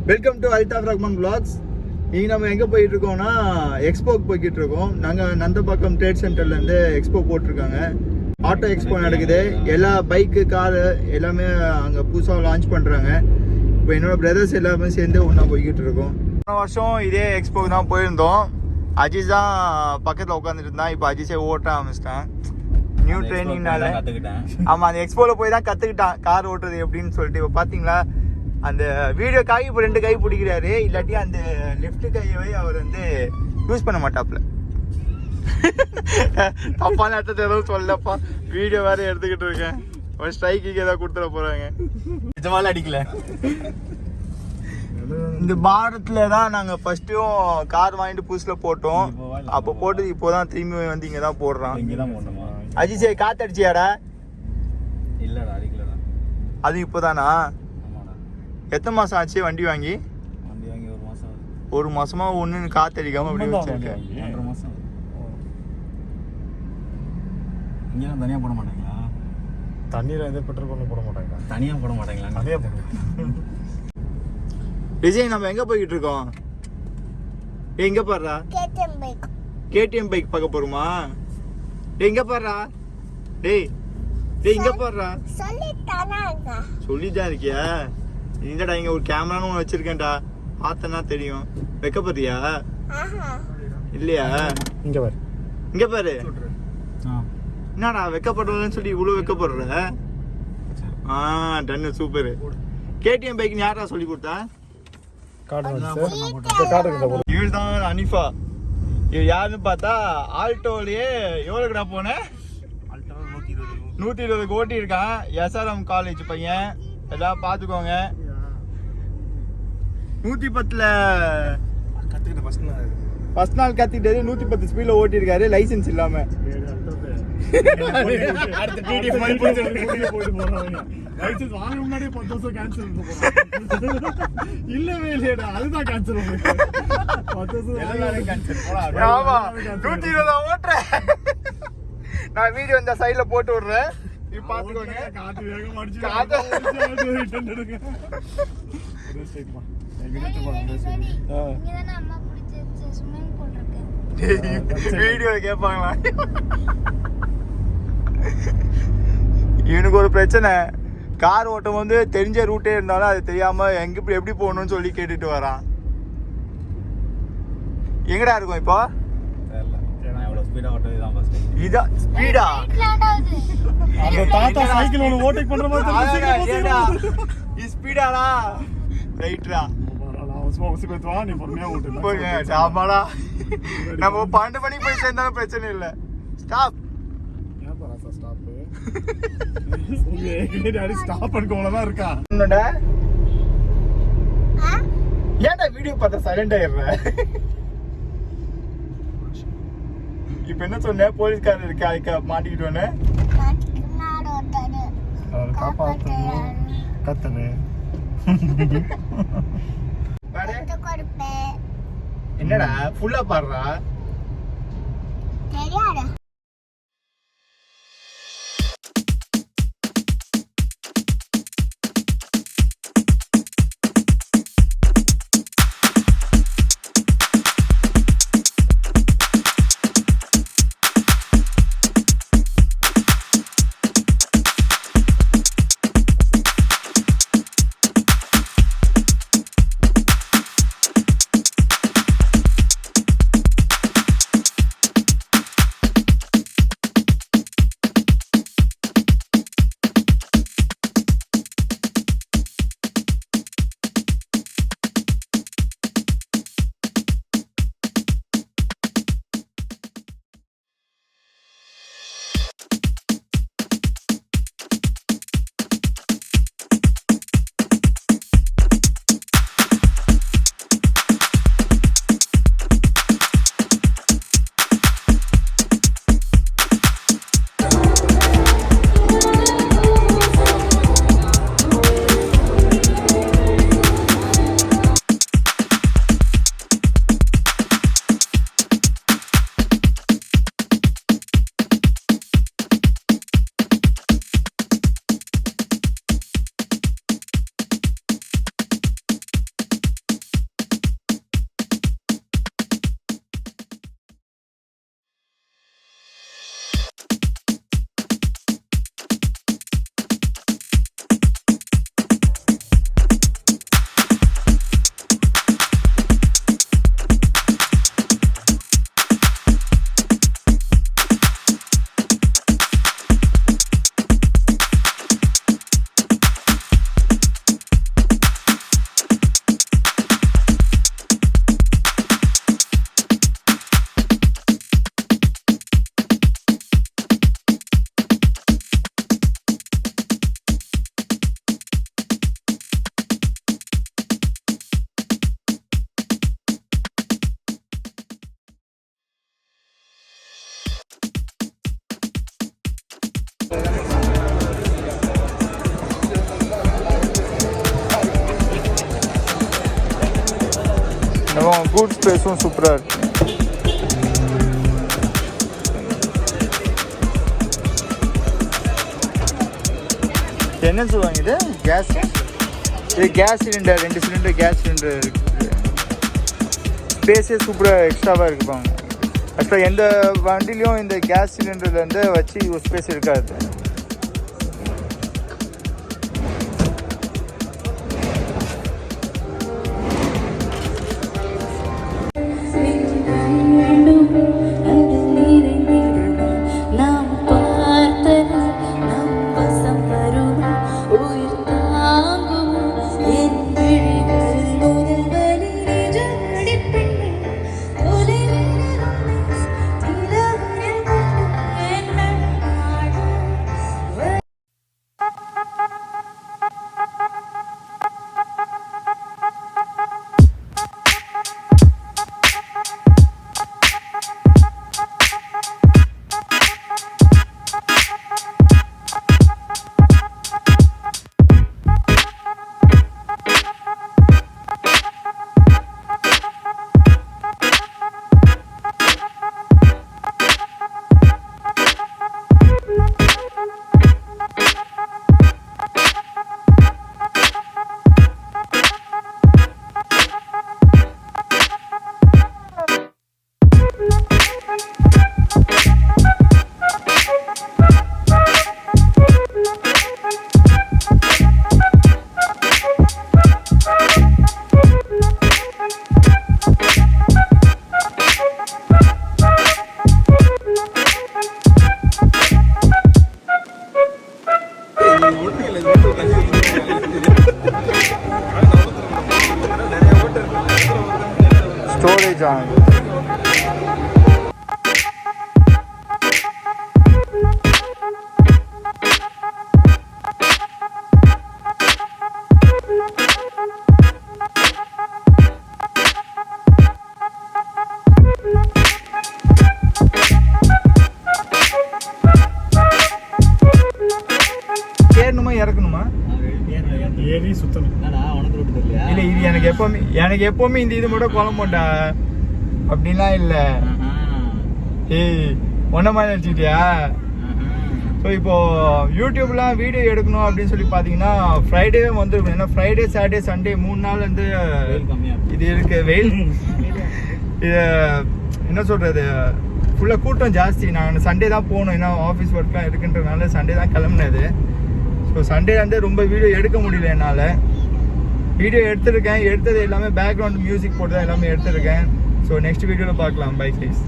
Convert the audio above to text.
Welcome to Altaf Rahman vlogs. இன்னைக்கு நம்ம எங்கே போயிட்டு இருக்கோம்னா எக்ஸ்போக்கு போய்கிட்டு இருக்கோம். நாங்கள் நந்தபாக்கம் ட்ரேட் சென்டர்லேருந்து எக்ஸ்போ போட்டிருக்காங்க. ஆட்டோ எக்ஸ்போ நடக்குது. எல்லா பைக்கு காரு எல்லாமே அங்கே புதுசாக லான்ச் பண்ணுறாங்க. இப்போ என்னோட பிரதர்ஸ் எல்லாமே சேர்ந்து ஒன்றா போய்கிட்டு இருக்கோம். போன வருஷம் இதே எக்ஸ்போக்கு தான் போயிருந்தோம். அஜிஸ் தான் பக்கத்தில் உட்காந்துட்டு இருந்தான். இப்போ அஜிஸே ஓட்ட ஆரம்பிச்சிட்டான். நியூ ட்ரைனிங்னால ஆமாம், அந்த எக்ஸ்போவில் போய் தான் கற்றுக்கிட்டான் கார் ஓட்டுறது எப்படின்னு சொல்லிட்டு. இப்போ பார்த்தீங்களா அந்த வீடியோக்காக இப்போ 2 கை பிடிக்கிறாரு. இல்லாட்டி அந்த லெஃப்ட் கையவே அவர் வந்து யூஸ் பண்ண மாட்டாப்ல. தப்பான அர்த்தத்தை எதுவும் சொல்லப்பா, வீடியோ வேற எடுத்துக்கிட்டு இருக்கேன். ஒரு ஸ்ட்ரைக்கு ஏதாவது கொடுத்துட போறாங்க. நிஜமால அடிக்கல. இந்த பாரத்ல தான் நாங்கள் ஃபர்ஸ்ட்டும் கார் வாங்கிட்டு புதுசில் போட்டோம். அப்போ போட்டது இப்போதான் திரும்பி வந்து இங்கே தான் போடுறான். அஜிசே காத்தடிச்சியாடா? இல்லடா அடிக்கலடா. அது இப்போதானா? எத்தனை மாசம் ஆச்சு வண்டி வாங்கி? ஒரு மாசமா ஒண்ணு காத்தடிக்காம அப்படியே வச்சிருக்கேன். 1.5 மாசம். இங்க தனியா போட மாட்டாங்களா? தண்ணியில எந்த பெட்ரோல் பண்ண போட மாட்டாங்களா? தனியா போட மாட்டாங்களா? தனியா போடுவோம். விஜய், நம்ம எங்க போய்கிட்டு இருக்கோம்? எங்க பாருடா? கேடிஎம் பைக் பார்க்க போறோமா? எங்க பாருடா? டேய் இங்க பாருடா. சொல்லிதான் இருக்கியா? இங்கடா இங்க ஒரு கேமரான்னு ஒன்று வச்சிருக்கேன்டா, பார்த்தனா தெரியும். வைக்கப்படுறியா? இல்லையா? இங்க பாரு, இங்க பாரு. என்னடா வைக்கப்படுறதுன்னு சொல்லி இவ்வளவு வைக்கப்படுற? டன்னு, சூப்பர். கேடிஎம் பைக் யாரா சொல்லி கொடுத்தா? இவள் தான் அனிஃபா. இவள் யாருன்னு பார்த்தா ஆல்டோலயே எவ்வளோக்குடா போனேன்? 120 ஓட்டி இருக்கான். SRM காலேஜ் பையன். எல்லாம் பார்த்துக்கோங்க. 110ல கத்துக்கிட்ட ஃபர்ஸ்ட் நாள் கத்துக்கிட்டது. 110 ஸ்பீட்ல ஓட்டி இருக்காரு, லைசன்ஸ் இல்லாம. இல்லவே இல்லையடா, அதுதான் கேன்சல். 120 ஓட்டுறேன். நான் வீடியோ இந்த சைட்ல போட்டு விடுறேன், நீ பாத்துக்கோங்க. காத்து வேகமா அடிச்சு வீடியோ கேட்பாங்களா? இவனுக்கு ஒரு பிரச்சனை. கார் ஓட்டும் வந்து தெரிஞ்ச ரூட்டே இருந்தாலும் அது தெரியாம எங்க எப்படி போகணும்னு சொல்லி கேட்டுட்டு வரான். எங்கடா இருக்கும் இப்போ? இதான் ஸ்பீடா? அந்த தாத்தா சைக்கிள் ஒன்னு ஓவர்டேக் பண்ற மாதிரி இது ஸ்பீடாடா? ரைட்ரா. நீ பொறுமையா ஓட்டு. ஆமாடா, நம்ம 12 மணிக்கு போய் சேர்ந்தாலும் பிரச்சனை இல்லை. ஸ்டாப். இருக்கா? ஏன்டா வீடியோ பார்த்தா சைலண்ட் ஆயிடுற? இப்ப என்ன சொன்ன? போலீஸ்காரர் இருக்கு, அதுக்கு மாட்டிக்கிட்டோன்னு கத்துது. என்னடா ஃபுல்லா பாடுறா? பூட் ஸ்பேஸும் சூப்பராக இருக்கு. என்ன சொல்லுவாங்க இது? கேஸ், இது gas cylinder, 2 cylinder gas cylinder இருக்குது. ஸ்பேஸே சூப்பராக எக்ஸ்ட்ராவாக இருக்குப்பாங்க. ஆக்சுவலாக எந்த வண்டிலையும் இந்த கேஸ் சிலிண்டர்லேருந்து வச்சு ஒரு ஸ்பேஸ் இருக்காது. Storage on. ஏறணுமா இறக்கணுமா? ஏறி சுத்தணும். என்னடா உனக்கு ரூட் தெரியலையா? இல்லை, இது எனக்கு எப்போவுமே இந்த இது மட்டும் குழம்புண்டா அப்படின்லாம் இல்லை. ஏய், ஒன்றை மாதிரி நினச்சிக்கிட்டியா? ஸோ இப்போது யூடியூப்லாம் வீடியோ எடுக்கணும் அப்படின்னு சொல்லி பார்த்தீங்கன்னா ஃப்ரைடேவே வந்துருக்கணும். ஏன்னா ஃப்ரைடே, சாட்டர்டே, சண்டே 3 நாள் வந்து இது இருக்குது. வெயில் இது என்ன சொல்கிறது, ஃபுல்லாக கூட்டம் ஜாஸ்தி. நான் சண்டே தான் போகணும், ஏன்னா ஆஃபீஸ் ஒர்க்லாம் இருக்குன்றதுனால சண்டே தான் கிளம்புனது. ஸோ சண்டே வந்து ரொம்ப வீடியோ எடுக்க முடியல என்னால். வீடியோ எடுத்துருக்கேன், எடுத்தது எல்லாமே பேக்ரவுண்ட் மியூசிக் போட்டு தான் எல்லாமே எடுத்துருக்கேன். ஸோ நெக்ஸ்ட் வீடியோவில் பார்க்கலாம். By please.